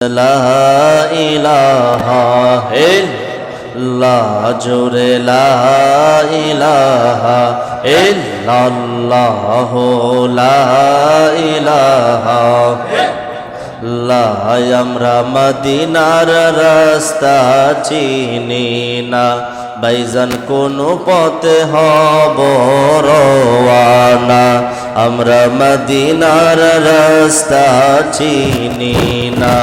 লা ইলাহা ইল্লাল্লাহ জোরে লা ইলাহা ইল্লাল্লাহ লা ইলাহা ইল্লাল্লাহ। আমরা মদিনার রাস্তা চিনি না, বাইজান কোন পথে হব রওয়ানা। আমরা মদিনার রাস্তা চিনি না,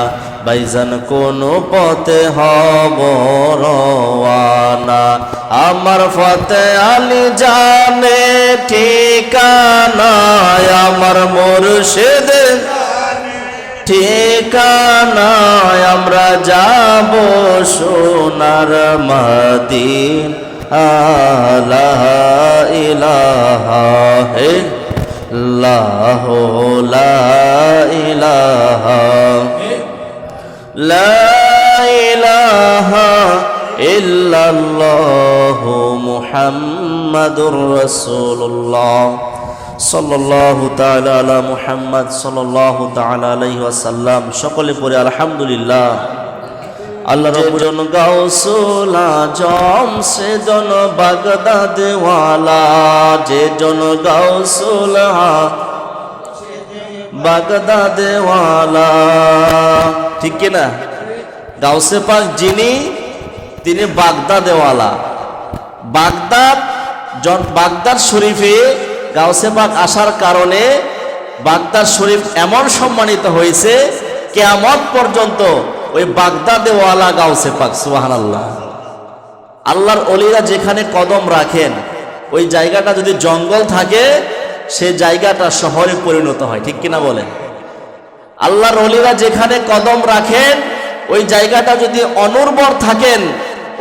বাইজান কোন পথে হব রওয়ানা। আমার ফতে আলী জানে ঠিকানা, আমার মুর্শিদ ঠিকানা। আমরা যাব সোনার মদিনা। লা ইলাহা ইল্লাল্লাহ লা ইলাহা লা ইলাহা ইল্লাল্লাহ মুহাম্মাদুর রাসূলুল্লাহ সাল্লাল্লাহু তাআলা আলা মুহাম্মদ সাল্লাল্লাহু তাআলা আলাইহি ওয়াসাল্লাম। সকলে পড়ে আলহামদুলিল্লাহ। আল্লাহ রাব্বুল গাউসুল আজম সে জন বাগদাদ ওয়ালা, যে জন গাউসুল বাগদাদ ওয়ালা, ঠিক কি না? গাউসে পাক যিনি, তিনি বাগদাদ ওয়ালা। বাগদাদ শরীফে গাউসে পাক আসার কারণে বাগদাদ শরীফ এমন সম্মানিত হয়েছে, কিয়ামত পর্যন্ত ওই বাগদাদে ওয়ালা গাউসে পাক। সুবহানাল্লাহ। আল্লাহর ওলিরা যেখানে কদম রাখেন, ওই জায়গাটা যদি জঙ্গল থাকে, সে জায়গাটা শহরে পরিণত হয়, ঠিক কিনা বলেন? আল্লাহর ওলিরা যেখানে কদম রাখেন, ওই জায়গাটা যদি অনুর্বর থাকেন,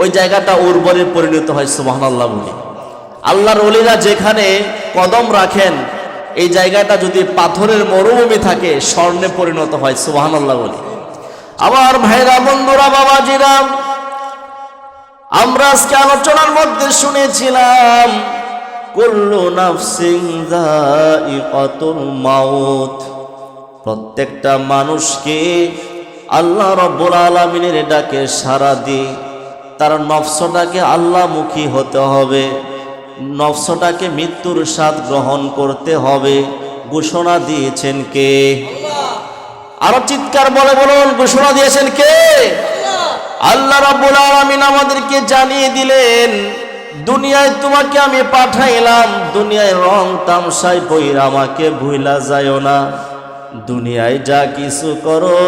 ওই জায়গাটা উর্বরে পরিণত হয়। সুবহানাল্লাহ বলি। আল্লাহর ওলিরা যেখানে কদম রাখেন, এই জায়গাটা যদি পাথরের মরুভূমি থাকে, স্বর্ণে পরিণত হয়। সুবহানাল্লাহ বলি। আমার ভাইরা, বন্ধুরা, বাবাজিরা, আমরা আজকে আলোচনার মধ্যে শুনেছিলাম কুল্লু নাফসিন যায়িকাতুল মাউত। প্রত্যেকটা মানুষকে আল্লাহ রাব্বুল আলামিনের ডাকে সাড়া দিয়ে তার নফসটাকে আল্লাহমুখী হতে হবে, নফসটাকে মৃত্যুর স্বাদ গ্রহণ করতে হবে। ঘোষণা দিয়েছেন কে? আরো চিৎকার বলে বলুন, ঘোষণা দিয়েছেন কে? আল্লাহ রাব্বুল আলামিন আমাদেরকে জানিয়ে দিলেন, দুনিয়ায় তোমাকে আমি পাঠাইলাম, দুনিয়ায় রং তামসায় পইরা আমাকে ভুইলা যায়ও না। দুনিয়ায় যা কিছু করো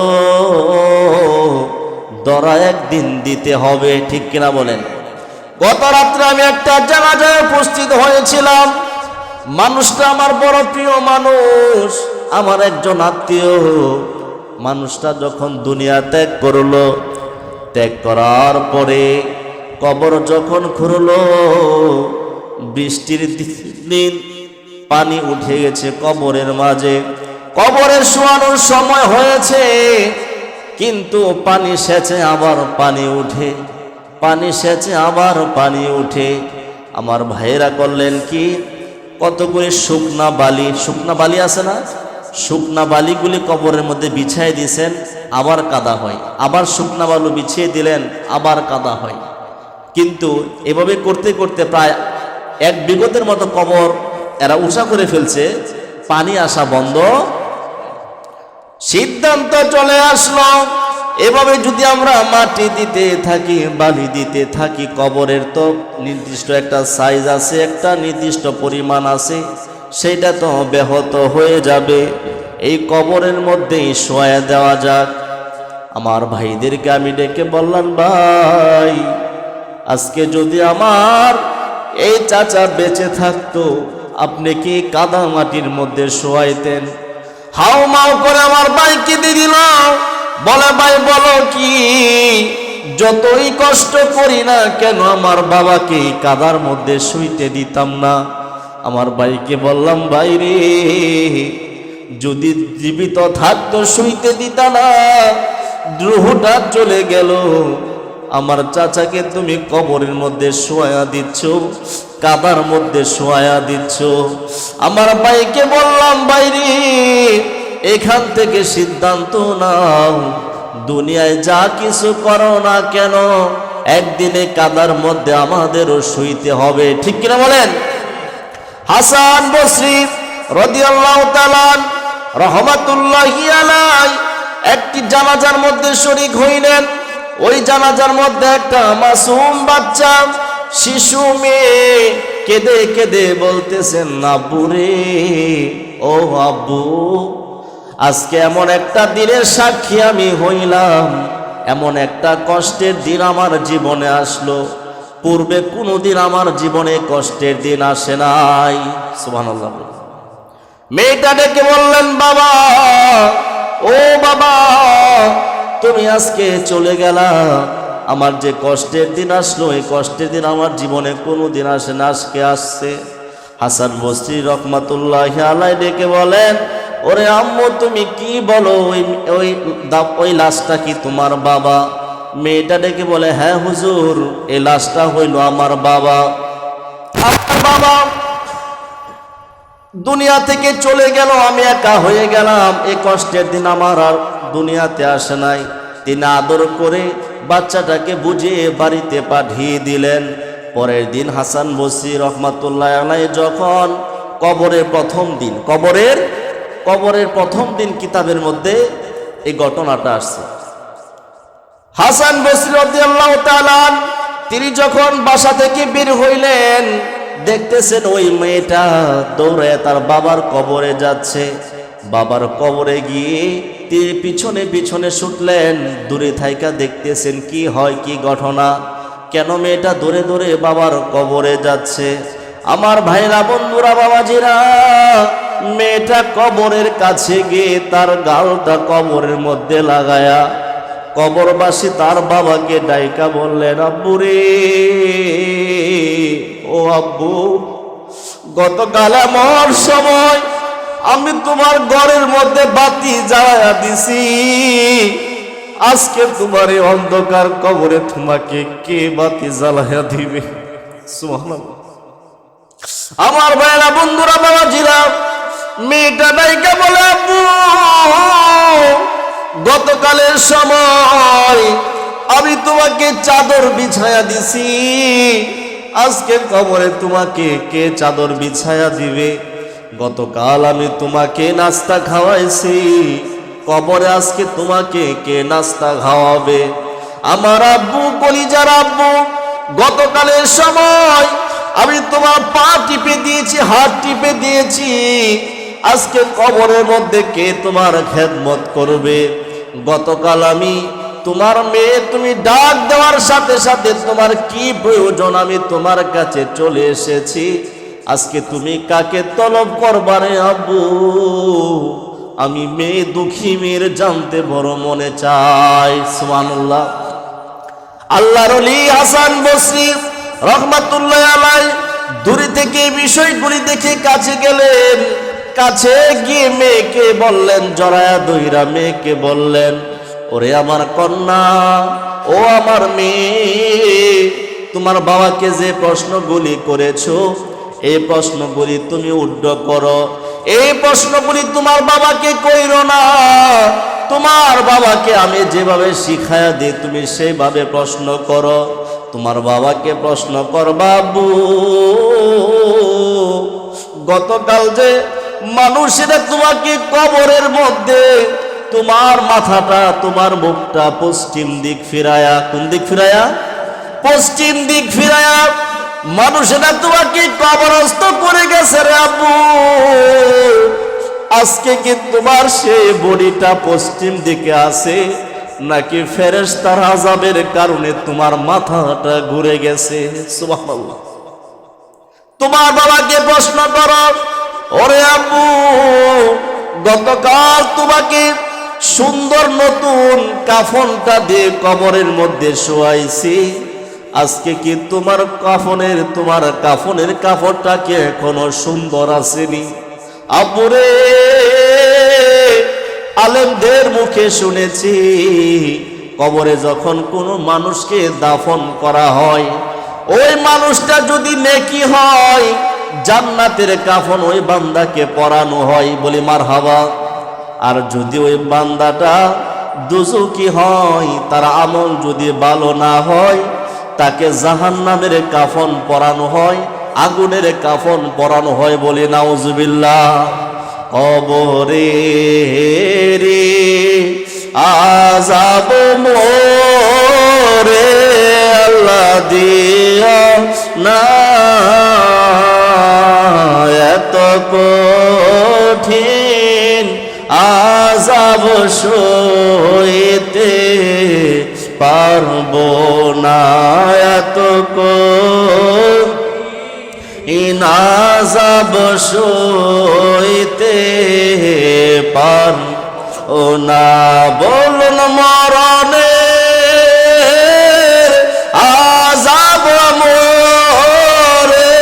ধরা একদিন দিতে হবে, ঠিক কিনা বলেন? গত রাত্রে আমি একটা জানাজায় উপস্থিত হয়েছিলাম। মানুষটা আমার বড় প্রিয় মানুষ, আমার একজন আত্মীয়। মানুষটা যখন দুনিয়া ত্যাগ করলো, ত্যাগ করার পরে কবর যখন খুঁড়লো, বৃষ্টির দিন পানি উঠে গেছে কবরের মাঝে। কবরের শোয়ানোর সময় হয়েছে, কিন্তু পানি সেচে আবার পানি উঠে, পানি সেচে আবার পানি উঠে। আমার ভাইয়েরা করলেন কি, কতগুলি শুকনা বালি আছে না, শুকনা বালিগুলি কবরের মধ্যে বিছাই দিয়েছেন, আবার কাদা হয়। আবার শুকনা বালু বিছিয়ে দিলেন, আবার কাদা হয়। কিন্তু এভাবে করতে করতে প্রায় 1 বিঘতের মতো কবর এরা উঁচা করে ফেলছে, পানি আসা বন্ধ। সিদ্ধান্ত চলে আসলো, এভাবে যদি আমরা মাটি দিতে থাকি, বালি দিতে থাকি, কবরের তো নির্দিষ্ট একটা সাইজ আছে, একটা নির্দিষ্ট পরিমাণ আছে, সেটা তো ব্যাহত হয়ে যাবে। এই কবরের মধ্যেই শোয়া দেওয়া যাক। আমার ভাইদেরকে আমি ডেকে বললাম, ভাই, আজকে যদি আমার এই চাচা বেঁচে থাকতো, আপনি কি কাদা মাটির মধ্যে শোয়াইতেন? হাও মাও করে আমার ভাইকে দিয়ে দিল। বলে, ভাই বলো কি, যতই কষ্ট করি না কেন আমার বাবাকে কাদার মধ্যে শুইতে দিতাম না। আমার ভাইকে বললাম, ভাই রে, যদি জীবিত থাকতো শুইতে দিতা না, রূহটা চলে গেল। আমার চাচাকে তুমি কবরের মধ্যে শোয়া দিচ্ছ, কাদার মধ্যে শোয়া দিচ্ছ। আমার ভাইকে বললাম, ভাই রে, এখান থেকে সিদ্ধান্ত নাও, দুনিয়ায় যা কিছু করো না কেন একদিনে কাদার মধ্যে আমাদেরও শুইতে হবে, ঠিক কিনা বলেন? হাসান বসরি রাদিয়াল্লাহু তাআলা রাহমাতুল্লাহি আলাইহি একটি জানাজার মধ্যে শরীক হইলেন। ওই জানাজার মধ্যে একটা মাসুম বাচ্চা শিশু মেয়ে কেঁদে কেঁদে বলতেছেন, আব্বু রে, ও আব্বু, আজকে এমন একটা দিনের সাক্ষী আমি হইলাম, এমন একটা কষ্টের দিন আমার জীবনে আসলো, পূর্বে কোনোদিন আমার জীবনে কষ্টের দিন আসে নাই। সুবহানাল্লাহ। মেয়েটা ডেকে বললেন, বাবা, ও বাবা, তুমি আজকে চলে গেলা, আমার যে কষ্টের দিন আসলো এই কষ্টের দিন আমার জীবনে কোনোদিন আসে না, আজকে আসছে। হাসান বসরি রহমাতুল্লাহি আলাইহি ডেকে বলেন, ওরে আম্মু, তুমি কি বলো, ওই লাশটা কি তোমার বাবা? মেয়েটা ডেকে বলে, হ্যাঁ হুজুর, এই লাশটা হইল আমার বাবা। আমার বাবা দুনিয়া থেকে চলে গেল, আমি একা হয়ে গেলাম, এই কষ্টের দিন আমার আর দুনিয়াতে আসে নাই। তিনি আদর করে বাচ্চাটাকে বুঝিয়ে বাড়িতে পাঠিয়ে দিলেন। পরের দিন হাসান বসরি রহমাতুল্লাহ আলাইহি যখন কবরের প্রথম দিন কিতাবের মধ্যে এই ঘটনাটা আসছে। হাসান বসরি রাদিয়াল্লাহু তাআলা তিনি যখন বাসা থেকে বের হইলেন, দেখতেছেন ওই মেয়েটা দৌড়ে তার বাবার কবরে যাচ্ছে। বাবার কবরে গিয়ে তিনি পিছনে পিছনে ছুটলেন। দূরে থাইকা দেখতেছেন কি হয়, কি ঘটনা, কেন মেয়েটা দৌড়ে দৌড়ে বাবার কবরে যাচ্ছে। আমার ভাইরা, বন্ধুরা, বাবাজিরা, মেয়েটা কবরের কাছে গিয়ে তার গালটা কবরের মধ্যে লাগায়া কবরবাসী তার বাবাকে ডাইকা বললেন, আব্বু রে, ও আব্বু, গতকাল আমার সময় আমি তোমার ঘরের মধ্যে বাতি জ্বালায়া দিছি, আজকে তোমার এই অন্ধকার কবরে তোমাকে কে বাতি জ্বালায়া দিবে? সুবহানাল্লাহ। আমার ভাইরা, বন্ধুরা, বাবাজিরা, মেয়েটা ডাইকা বলে, আব্বু, গতকালের সময় আমি তোমাকে চাদর বিছায়া দিছি, আজকে কবরে তোমাকে কে চাদর বিছায়া দিবে? গতকাল আমি তোমাকে নাস্তা খাওয়াইছি, কবরে আজকে তোমাকে কে নাস্তা খাওয়াবে? আমার আব্বু, কলিজার আব্বু, গতকালের সময় আমি তোমার পা টিপে দিয়েছি, হাত টিপে দিয়েছি, আজকে কবরের মধ্যে কে তোমার খেদমত করবে? গতকাল আমি তোমার মেয়ে, তুমি ডাক দেওয়ার সাথে সাথে তোমার কি প্রয়োজন আমি তোমার কাছে চলে এসেছি, আজকে তুমি কাকে তলব করবারে আব্বু? আমি মেয়ে, দুঃখী মেয়ের জানতে বড় মনে চাই। সুবহানাল্লাহ। আল্লাহর ওলি হাসান বসরি রহমাতুল্লাহ আলাইহি দূরে থেকে বিষয়গুলি দেখে কাছে গেলেন। কাছে গিয়ে মেয়েকে বললেন, জড়ায়া দইরা মেয়েকে বললেন, ওরে আমার কন্যা, ও আমার মেয়ে, তোমার বাবাকে যে প্রশ্নগুলি করেছো এই প্রশ্নগুলি তুমি উদ্ধ করো, এই প্রশ্নগুলি তোমার বাবাকে কইরো না, তোমার বাবাকে আমি যেভাবে শিখায়া দিই তুমি সেইভাবে প্রশ্ন করো। তোমার বাবাকে প্রশ্ন করবা, আব্বু, গতকাল যে মানুষেরা তোমাকে কবরের মধ্যে তোমার মাথাটা, তোমার মুখটা পশ্চিম দিক ফিরায়া, কোন দিক ফিরায়া? পশ্চিম দিক ফিরায়া মানুষেরা তোমাকে কবরস্থ করে গেছে রে আব্বু, আজকে কি তোমার সেই বডিটা পশ্চিম দিকে আছে নাকি ফেরেশতার আযাবের কারণে তোমার মাথাটা ঘুরে গেছে? সুবহানাল্লাহ। তোমার বাবাকে প্রশ্ন করো, ওরে আব্বু, গতকাল তোমাকে সুন্দর নতুন কাফনটা দিয়ে কবরের মধ্যে শোয়াইছি, আজকে কি তোমার কাফনের কাপড়টা কি এখনো সুন্দর আসেনি? আব্বু রে, আলেমদের মুখে শুনেছি কবরে যখন কোনো মানুষকে দাফন করা হয়, ওই মানুষটা যদি নেকি হয় জান্নাতের কাফন ওই বান্দাকে পরানো হয়, বলি মারহাবা। আর যদি ওই বান্দাটা দুজকি হয়, তার আমল যদি ভালো না হয় তাকে জাহান্নামের কাফন পরানো হয়, আগুনের কাফন পরানো হয়। বলি নাউজুবিল্লাহ। কবরে রে আযাব মোরে আল্লাহ দিও না, এত কঠিন আযাব সইতে পারবো না, এত কঠিন আযাব সইতে পারবো না। বলুন মরণে আযাব মোরে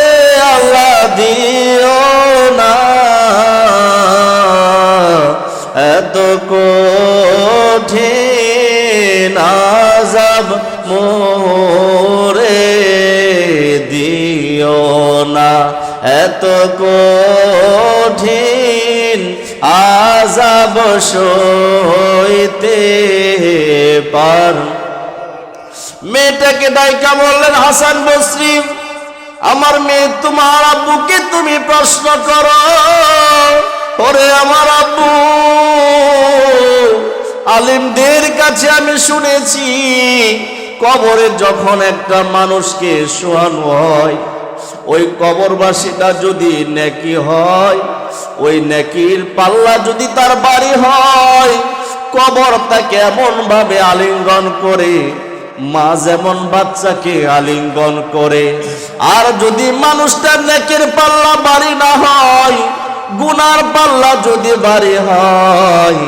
আল্লাহ দিও না, এত কঠিন আযাব মোরে দিও না, এত কঠিন আযাব সইতে পার। মেয়েটাকে ডাইকা বললেন হাসান বসরি, আমার মেয়ে তোমার আব্বুকে তুমি প্রশ্ন করো। ওরে আমার আব্বু, আলিমদের কাছে আমি শুনেছি কবরে যখন একটা মানুষকে শোয়ানো হয়, ওই কবরবাসীটা যদি নেকি হয়, ওই নেকির পাল্লা যদি তার বাড়ি হয়, কবর তাকে এমন ভাবে আলিঙ্গন করে, মা যেমন বাচ্চাকে আলিঙ্গন করে। আর যদি মানুষটার নেকির পাল্লা বাড়ি না হয়, গুনার পাল্লা যদি বাড়ি হয়,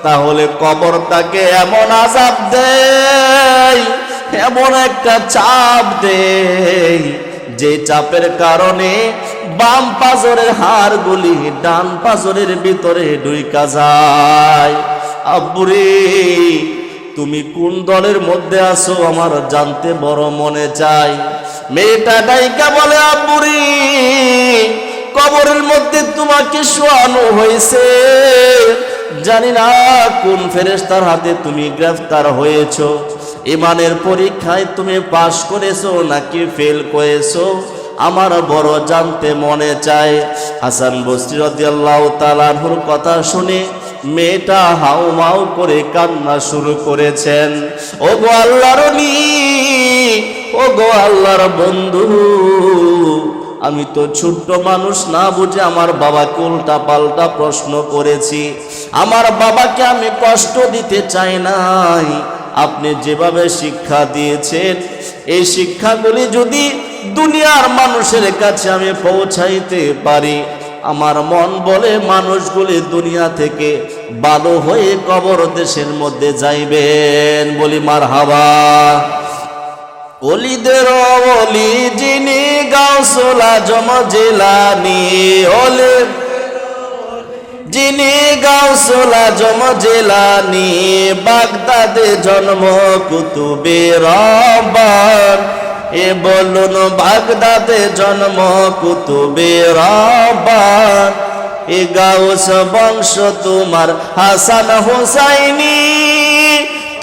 তাহলে কবর তাকে এমন আযাব দেয়, এমন একটা চাপ দেয়, যে চাপের কারণে বাম পাজরের হাড়গুলি ডান পাজরের ভিতরে ঢুইকা যায়। আব্বুরে, তুমি কোন দলের মধ্যে আছো আমার জানতে বড় মনে চাই। মেয়েটা ডাইকা বলে, আব্বুরে, কবরের মধ্যে তোমাকে শোয়ানো হয়েছে, জানি না কোন ফেরেশতার হাতে তুমি গ্রেফতার হয়েছো, ইমানের পরীক্ষায় তুমি পাশ করেছো নাকি ফেল করেছো, আমার বড় জানতে মনে চায়। হাসান বসরি রাদিয়াল্লাহু তাআলা আনহুর কথা শুনে মেয়েটা হাউমাউ করে কান্না শুরু করেছেন। ও গো আল্লাহর ওলি, ও গো আল্লাহর বন্ধু, আমি তো ছোট্ট মানুষ না বুঝে আমার বাবাকে উল্টা পাল্টা প্রশ্ন করেছি, আমার বাবাকে আমি কষ্ট দিতে চাই নাই। আপনি যেভাবে শিক্ষা দিয়েছেন, এই শিক্ষাগুলি যদি দুনিয়ার মানুষের কাছে আমি পৌঁছাইতে পারি, আমার মন বলে মানুষগুলি দুনিয়া থেকে ভালো হয়ে কবর দেশের মধ্যে যাইবেন। বলি মারহাবা। ওলিদের ওলি যিনি গাউসুল আজম জিলানী, ওলি যিনি গাউসুল আজম জিলানী, বাগদাদে জন্ম কুতুবে রব্বান। এ বলুন বাগদাদে জন্ম কুতুবে রব্বান। এ গাউস বংশ তোমার হাসান হুসাইনি,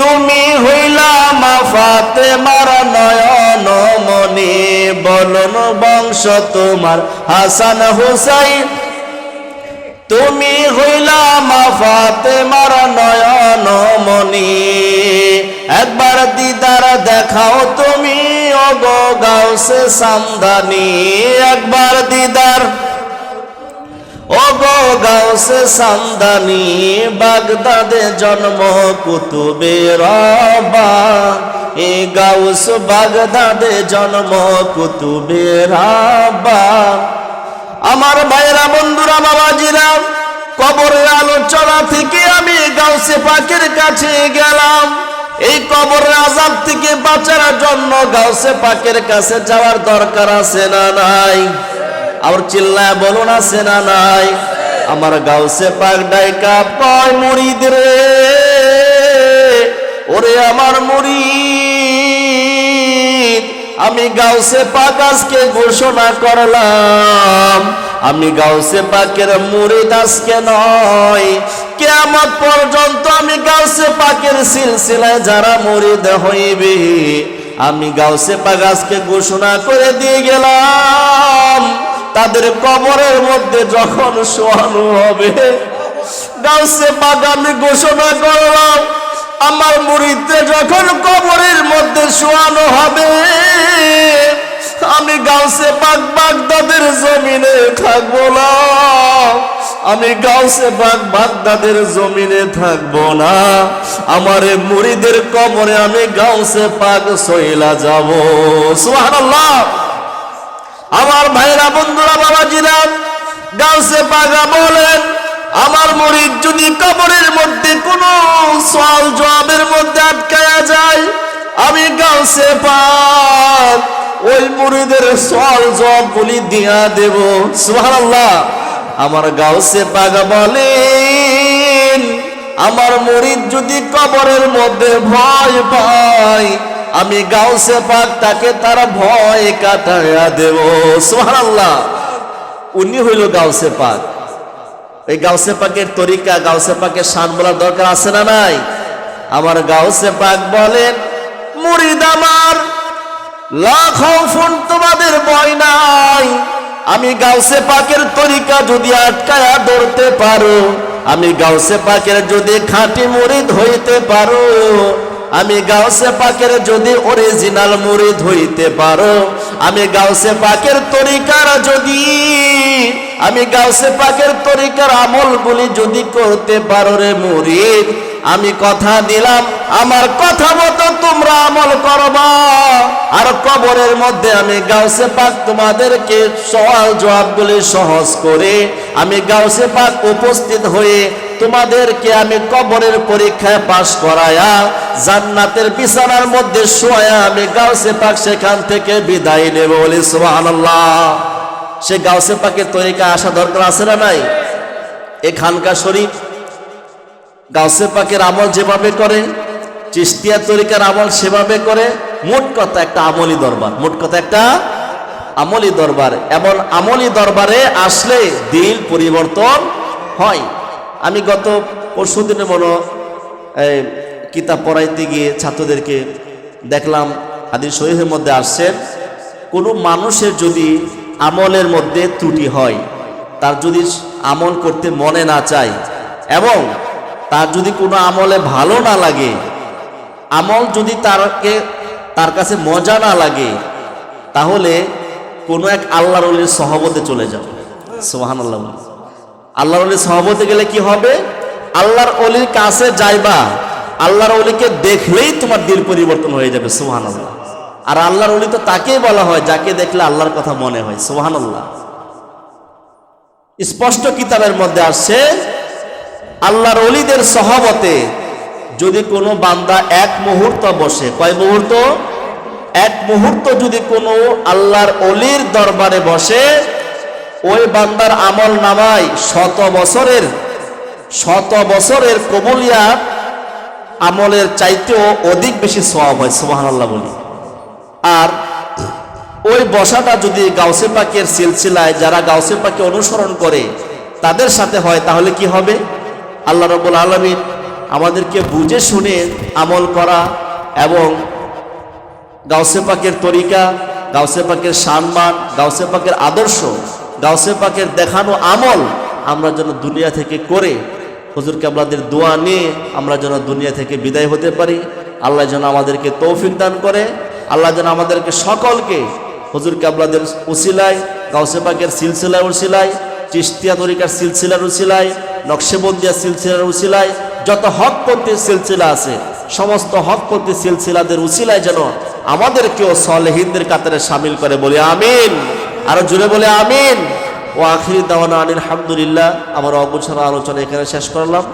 তুমি হইলা মা ফাতেমার নয়ন মনি। বলুন বংশ তোমার হাসান হুসাইন, তুমি হইলা মা ফাতেমার নয়ন মনি। একবার দিদার দেখাও তুমি ওগো গাউসে সামদানি, একবার দিদার ওগো গাউসে সামদানি। বাগদাদে জন্ম কুতুবে রব্বান, এ গাউস বাগদাদে জন্ম কুতুবে রব্বান। আমার ভাইরা, বন্ধুরা, বাবাজিরা, কবরের আলোচনা থেকে আমি গাউসে পাকের কাছে গেলাম। এই কবরের আযাব থেকে বাঁচার জন্য গাউসে পাকের কাছে যাওয়ার দরকার আছে না নাই? আর চিল্লায় বলুন, আছে না নাই? আমার গাউসে পাক ডাইকা কয়, মুরিদ রে, ওরে আমার মুরিদ, আমি গাউসে পাক আজকে ঘোষণা করলাম, আমি গাউসে পাকের মুরিদ আজকে নয়, কিয়ামত পর্যন্ত আমি গাউসে পাকের সিলসিলায় যারা মুরিদ হইবে, আমি গাউসে পাক আজকে ঘোষণা করে দিয়ে গেলাম, তাদের কবরের মধ্যে যখন শোয়ানো হবে, গাউসে পাক আমি ঘোষণা করলাম, আমার মুরিদদের যখন কবরের মধ্যে শোয়ানো হবে, আমি গাউসে পাক বাগদাদের জমিনে থাকবো না, আমি গাউসে পাক বাগদাদের জমিনে থাকবো না, আমার মুরিদের কবরে আমি গাউসে পাক সইলা যাব। সুবহানাল্লাহ। আমার ভাইরা, বন্ধুরা, বাবাজিরা, গাউসে পাক বলেন, আমার মুরিদ যদি কবরের মধ্যে কোনো সওয়াল জবাবের মধ্যে আটকায়া যায়, আমি গাউসে পাক ওই মুরিদের সওয়াল জবাব বলি দিয়া দেব। সুবহানাল্লাহ। আমার গাউসে পাক বলেন, আমার মুরিদ যদি কবরের মধ্যে ভয় পায়, আমি গাউসে পাক তাকে তার ভয় কাটায়া দেব। সুবহানাল্লাহ। উনি হইল গাউসে পাক। এই গাউসে পাকের তরিকা, গাউসে পাকের শান বলার দরকার আছে না নাই? আমার গাউসে পাক বলেন, মুরিদ আমার, লা খাউফুন, তোমাদের ভয় নাই। আমি গাউসে পাকের তরিকা যদি আটকায়া ধরতে পারো, আমি গাউসে পাকের যদি খাঁটি মুরিদ হইতে পারো, আমি গাউসে পাকের যদি অরিজিনাল মুরিদ হইতে পারো, আমি গাউসে পাকের তরিকার যদি, আমি গাউসে পাকের তরিকার আমলগুলি যদি করতে পারো রে মুরিদ, আমি কথা দিলাম, আমার কথা মতো তোমরা আমল করবা, আর কবরের মধ্যে আমি গাউসে পাক তোমাদেরকে সওয়াল জবাবগুলি সহজ করে, আমি গাউসে পাক উপস্থিত হয়ে তোমাদেরকে আমি কবরের পরীক্ষায় পাশ করায়া জান্নাতের বিছানার মধ্যে শোয়া আমি গাউসে পাক সেখান থেকে বিদায় নেব। বলি সুবহানাল্লাহ। সে গাউসে পাকের তরিকা আসা দরকার আছে না নাই? এই খানকা শরীফ গাউসে পাকের আমল যেভাবে করে, চিশতিয়া তরিকার আমল সেভাবে করে। মোট কথা একটা আমলি দরবার, মোট কথা একটা আমলি দরবার। এমন আমলি দরবারে আসলে দিল পরিবর্তন হয়। আমি গত পরশুদিনে কিতাব পড়াইতে গিয়ে ছাত্রদেরকে দেখলাম, হাদিস শরীফের মধ্যে আসছেন, কোনো মানুষের যদি আমলের মধ্যে ত্রুটি হয়, তার যদি আমল করতে মনে না চায় এবং তার যদি কোনো আমলে ভালো না লাগে, আমল যদি তার কাছে মজা না লাগে, তাহলে কোনো এক আল্লাহর ওলির সহবতে চলে যাবে। সুবহানাল্লাহ। আল্লাহর ওলির সহবতে গেলে কি হবে? আল্লাহর ওলির কাছে যাইবা, আল্লাহর ওলিকে দেখলেই তোমার দিল পরিবর্তন হয়ে যাবে। সুবহানাল্লাহ। আর আল্লাহর ওলি তো তাকেই বলা হয় যাকে দেখলে আল্লাহর কথা মনে হয়। সুবহানাল্লাহ। স্পষ্ট কিতাবের মধ্যে আসছে, আল্লাহর ওলিদের সহবতে যদি কোনো বান্দা এক মুহূর্ত বসে, কয় মুহূর্ত? এক মুহূর্ত যদি কোনো আল্লাহর ওলির দরবারে বসে, ওই বান্দার আমল নামায় শত বছরের কবুলিয়াত আমলের চাইতেও অধিক বেশি সওয়াব হয়। সুবহানাল্লাহ বলি। আর ওই বসাটা যদি গাউসে পাকের সিলসিলায় যারা গাউসে পাকে অনুসরণ করে তাদের সাথে হয়, তাহলে কি হবে? আল্লাহ রাব্বুল আলামিন আমাদেরকে বুঝে শুনে আমল করা এবং গাউসে পাকের তরিকা, গাউসে পাকের সম্মান, গাউসে পাকের আদর্শ, গাউসে পাকের দেখানো আমল আমরা যেন দুনিয়া থেকে করে হুজুর কেবলাদের দোয়া নিয়ে আমরা যেন দুনিয়া থেকে বিদায় হতে পারি। আল্লাহ যেন আমাদেরকে তৌফিক দান করে। আল্লাহ যেন আমাদেরকে সকলকে হুজুর কেবলাদের উসিলায়, গাউসে পাকের সিলসিলার উসিলায়, চিশতিয়া তরিকার সিলসিলার উসিলায়, নকশবন্দিয়া সিলসিলার উসিলায়, যত হকপন্থী সিলসিলা আছে সমস্ত হকপন্থী সিলসিলাদের উসিলায় যেন আমাদেরকেও সালেহিনদের কাতারে শামিল করে। বলি আমিন। আরো জোরে বলে আমিন। ও আখিরি দাওয়ানা আনিল হামদুলিল্লাহ। আমার অগুছাড়া আলোচনা এখানে শেষ করলাম।